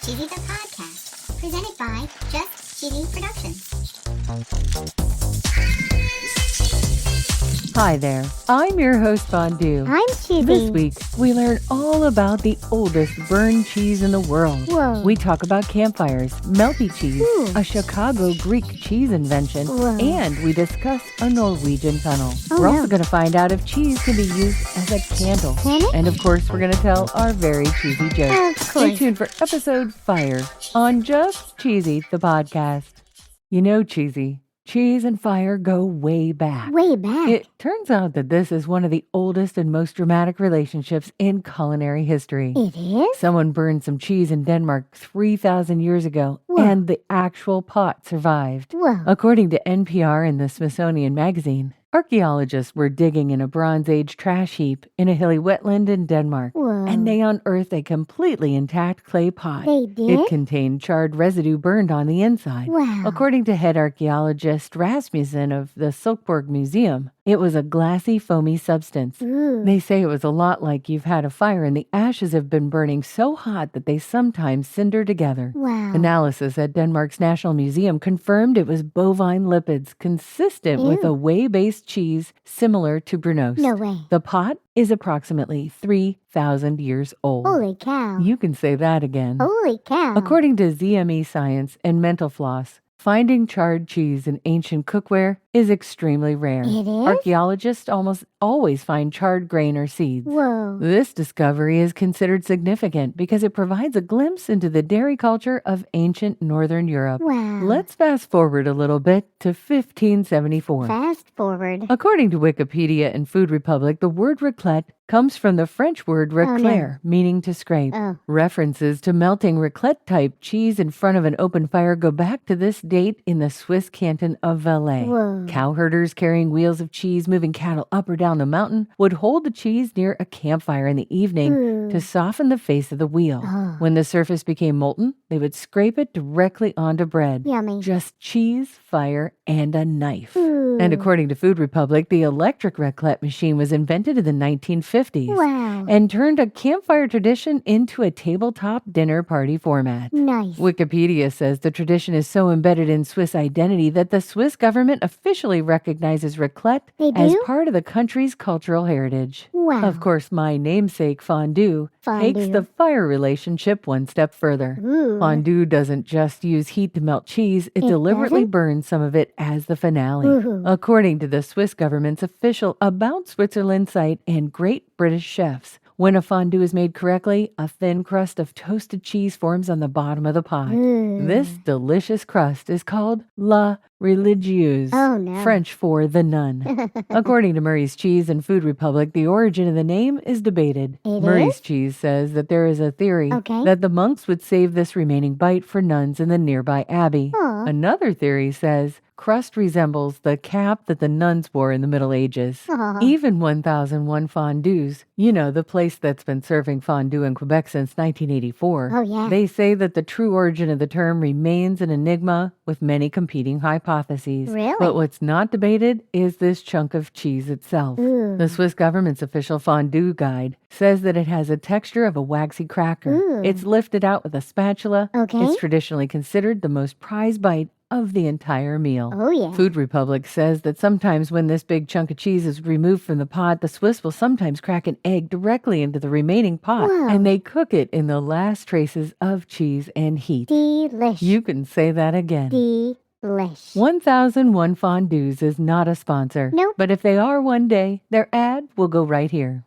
Cheesy the Podcast, presented by Just Cheesy Productions. Hi there, I'm your host Fondue. I'm Cheesy. This week, we learn all about the oldest burned cheese in the world. Whoa. We talk about campfires, melty cheese, Ooh. a Chicago Greek cheese invention, Whoa. and we discuss a Norwegian tunnel. Oh, we're no. also going to find out if cheese can be used as a candle. Can it? And of course, we're going to tell our very cheesy joke. Of Stay course. tuned for episode Fire on Just Cheesy, the podcast. You know, Cheesy, cheese and fire go way back. Way back. It turns out that this is one of the oldest and most dramatic relationships in culinary history. It is? Someone burned some cheese in Denmark 3,000 years ago, Whoa. and the actual pot survived. Whoa. According to NPR and the Smithsonian Magazine, archaeologists were digging in a Bronze Age trash heap in a hilly wetland in Denmark, Whoa. and they unearthed a completely intact clay pot. They did? It contained charred residue burned on the inside. Wow. According to head archaeologist Rasmussen of the Silkeborg Museum, it was a glassy, foamy substance. Ooh. They say it was a lot like you've had a fire and the ashes have been burning so hot that they sometimes cinder together. Wow. Analysis at Denmark's National Museum confirmed it was bovine lipids consistent with Ew. a whey-based cheese similar to Brunost. No way. The pot is approximately 3,000 years old. Holy cow. You can say that again. Holy cow. According to ZME Science and Mental Floss, finding charred cheese in ancient cookware is extremely rare. It is? Archaeologists almost always find charred grain or seeds. Whoa. This discovery is considered significant because it provides a glimpse into the dairy culture of ancient Northern Europe. Wow. Let's fast forward a little bit to 1574. Fast forward. According to Wikipedia and Food Republic, the word raclette comes from the French word racler, meaning to scrape. Oh. References to melting raclette-type cheese in front of an open fire go back to this date in the Swiss canton of Valais. Whoa. Cowherders carrying wheels of cheese moving cattle up or down the mountain would hold the cheese near a campfire in the evening Ooh. to soften the face of the wheel. Oh. When the surface became molten, they would scrape it directly onto bread. Yummy. Just cheese, fire, and a knife. Ooh. And according to Food Republic, the electric raclette machine was invented in the 1950s Wow. and turned a campfire tradition into a tabletop dinner party format. Nice. Wikipedia says the tradition is so embedded in Swiss identity that the Swiss government officially recognizes raclette They as do? part of the country's cultural heritage. Wow. Of course, my namesake Fondue takes Fondue. the fire relationship one step further. Ooh. Fondue doesn't just use heat to melt cheese, it deliberately doesn't? burns some of it as the finale. Ooh. According to the Swiss government's official About Switzerland site and Great British Chefs, when a fondue is made correctly, a thin crust of toasted cheese forms on the bottom of the pot. Ooh. This delicious crust is called la religieuse, Oh, no. French for the nun. According to Murray's Cheese and Food Republic, the origin of the name is debated. It Murray's is? Cheese says that there is a theory Okay. that the monks would save this remaining bite for nuns in the nearby abbey. Aw. Another theory says crust resembles the cap that the nuns wore in the Middle Ages. Aw. Even 1001 Fondues, you know, the place that's been serving fondue in Quebec since 1984. Oh, yeah. They say that the true origin of the term remains an enigma with many competing hypotheses. Really? But what's not debated is this chunk of cheese itself. Ooh. The Swiss government's official fondue guide says that it has a texture of a waxy cracker. Ooh. It's lifted out with a spatula. Okay. It's traditionally considered the most prized bite of the entire meal. Oh, yeah. Food Republic says that sometimes when this big chunk of cheese is removed from the pot, the Swiss will sometimes crack an egg directly into the remaining pot, Wow. and they cook it in the last traces of cheese and heat. Delish. You can say that again. Delish. 1001 Fondues is not a sponsor. Nope. But if they are one day, their ad will go right here.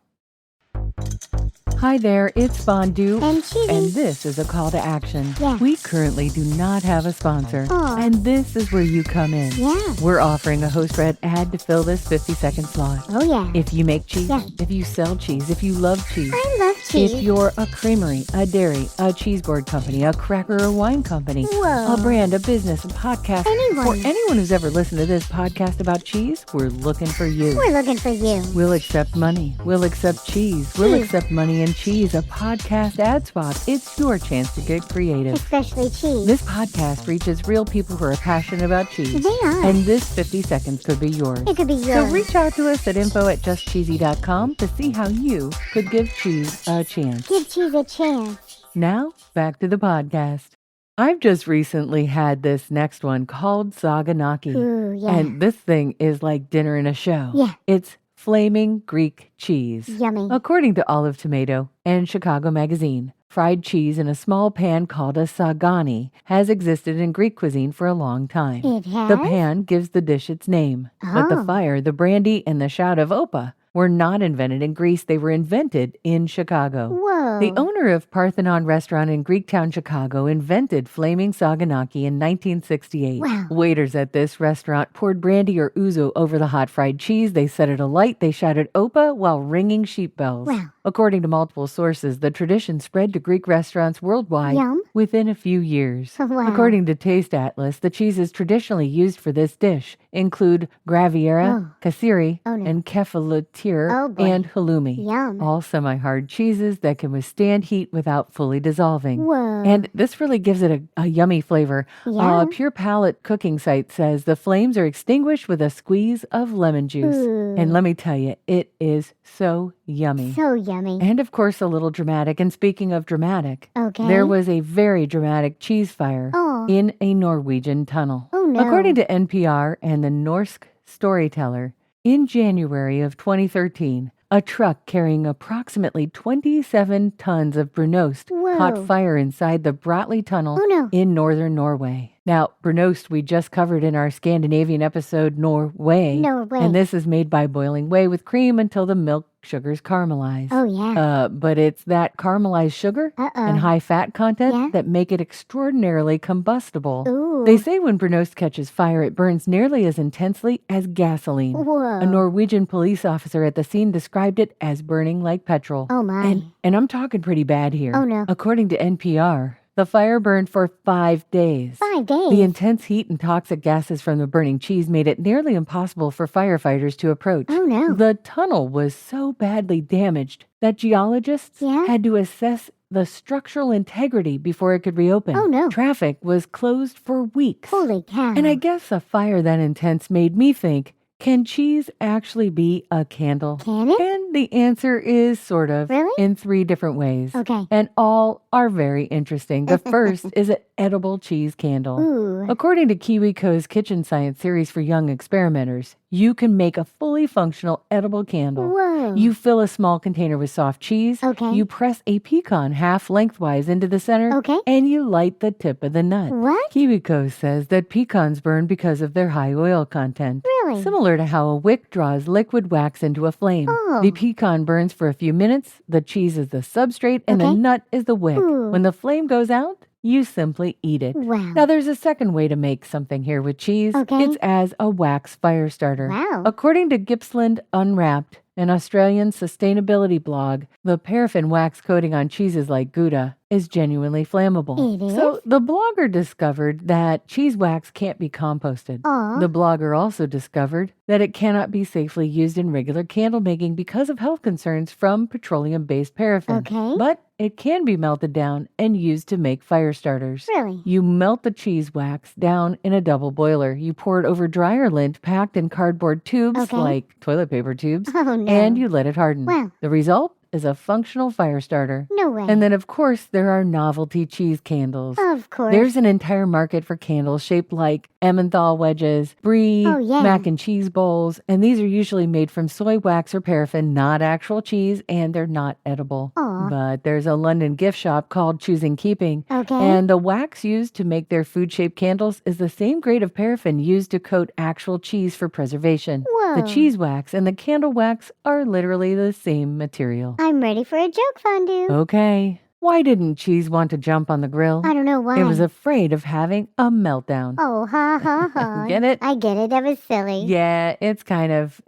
Hi there, it's Fondue. And Cheesy. And this is a call to action. Yes. We currently do not have a sponsor. Aw. And this is where you come in. Yeah. We're offering a host-read ad to fill this 50-second slot. Oh, yeah. If you make cheese, Yeah. if you sell cheese, if you love cheese, I love cheese. if you're a creamery, a dairy, a cheese board company, a cracker or wine company, Whoa. a brand, a business, a podcast, Anyone. or anyone who's ever listened to this podcast about cheese, we're looking for you. We're looking for you. We'll accept money. We'll accept cheese. We'll Cheese. accept money and cheese. A podcast ad spot. It's your chance to get creative. Especially cheese. This podcast reaches real people who are passionate about cheese. They are. And this 50 seconds could be yours. It could be So yours. reach out to us at info@justcheesy.com to see how you could give cheese a chance. Give cheese a chance. Now, back to the podcast. I've just recently had this next one called Saganaki. Ooh, yeah. And this thing is like dinner in a show. Yeah. It's flaming Greek cheese. Yummy. According to Olive Tomato and Chicago Magazine, fried cheese in a small pan called a sagani has existed in Greek cuisine for a long time. It has? The pan gives the dish its name. But the Oh. fire, the brandy, and the shout of opa were not invented in Greece. They were invented in Chicago. Whoa. The owner of Parthenon Restaurant in Greektown, Chicago, invented flaming saganaki in 1968. Wow. Waiters at this restaurant poured brandy or ouzo over the hot fried cheese. They set it alight. They shouted opa while ringing sheep bells. Wow. According to multiple sources, the tradition spread to Greek restaurants worldwide Yum. within a few years. Wow. According to Taste Atlas, the cheeses traditionally used for this dish include Graviera, Kasseri, Oh, no. and Kefalotir, Oh, boy. and halloumi. Yum. All semi-hard cheeses that can withstand heat without fully dissolving. Whoa. And this really gives it a yummy flavor. Yeah. A Pure Palate cooking site says the flames are extinguished with a squeeze of lemon juice. Ooh. And let me tell you, it is so yummy. So yummy. And of course, a little dramatic. And speaking of dramatic, Okay. there was a very dramatic cheese fire Oh. in a Norwegian tunnel. Oh, no. According to NPR and the Norsk Storyteller, in January of 2013, a truck carrying approximately 27 tons of brunost Whoa. caught fire inside the Bratley Tunnel Oh, no. in northern Norway. Now, brunost we just covered in our Scandinavian episode, Norway. Norway. And this is made by boiling whey with cream until the milk sugars caramelize. Oh, yeah. But it's that caramelized sugar Uh-oh. and high fat content Yeah. that make it extraordinarily combustible. Ooh. They say when brunost catches fire, it burns nearly as intensely as gasoline. Whoa. A Norwegian police officer at the scene described it as burning like petrol. Oh, my. And I'm talking pretty bad here. Oh, no. According to NPR, the fire burned for 5 days. 5 days. The intense heat and toxic gases from the burning cheese made it nearly impossible for firefighters to approach. Oh, no. The tunnel was so badly damaged that geologists Yeah? had to assess the structural integrity before it could reopen. Oh, no. Traffic was closed for weeks. Holy cow. And I guess a fire that intense made me think, can cheese actually be a candle? Can it? And the answer is sort of. Really? In 3 different ways. Okay. And all are very interesting. The first is an edible cheese candle. Ooh. According to KiwiCo's Kitchen Science series for young experimenters, you can make a fully functional edible candle. Whoa. You fill a small container with soft cheese. Okay. You press a pecan half lengthwise into the center. Okay. And you light the tip of the nut. What? KiwiCo says that pecans burn because of their high oil content. Really? Similar to how a wick draws liquid wax into a flame. Oh. The pecan burns for a few minutes, the cheese is the substrate, and the Okay. nut is the wick. Ooh. When the flame goes out, you simply eat it. Wow. Now, there's a second way to make something here with cheese. Okay. It's as a wax fire starter. Wow. According to Gippsland Unwrapped, an Australian sustainability blog, the paraffin wax coating on cheeses like Gouda is genuinely flammable. It is? So the blogger discovered that cheese wax can't be composted. Aw. The blogger also discovered that it cannot be safely used in regular candle making because of health concerns from petroleum-based paraffin. Okay. But it can be melted down and used to make fire starters. Really? You melt the cheese wax down in a double boiler. You pour it over dryer lint packed in cardboard tubes Okay. like toilet paper tubes, Oh, no. and you let it harden. Wow. The result is a functional fire starter. No way. And then, of course, there are novelty cheese candles. Of course. There's an entire market for candles shaped like Emmenthal wedges, brie, Oh, yeah. mac and cheese bowls, and these are usually made from soy wax or paraffin, not actual cheese, and they're not edible. Aw. But there's a London gift shop called Choosing Keeping, Okay. and the wax used to make their food-shaped candles is the same grade of paraffin used to coat actual cheese for preservation. Whoa. The cheese wax and the candle wax are literally the same material. I'm ready for a joke, Fondue. Okay. Why didn't cheese want to jump on the grill? I don't know why. It was afraid of having a meltdown. Oh, ha, ha, ha. Get it? I get it. That was silly. Yeah, it's kind of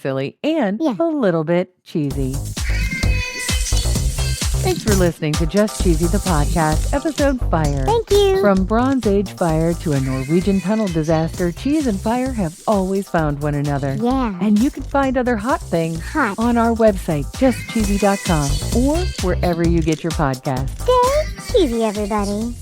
silly and Yeah. a little bit cheesy. Thanks for listening to Just Cheesy the Podcast, episode Fire. Thank you. From Bronze Age fire to a Norwegian tunnel disaster, cheese and fire have always found one another. Yeah. And you can find other hot things Hot. on our website, justcheesy.com, or wherever you get your podcasts. Stay cheesy, everybody.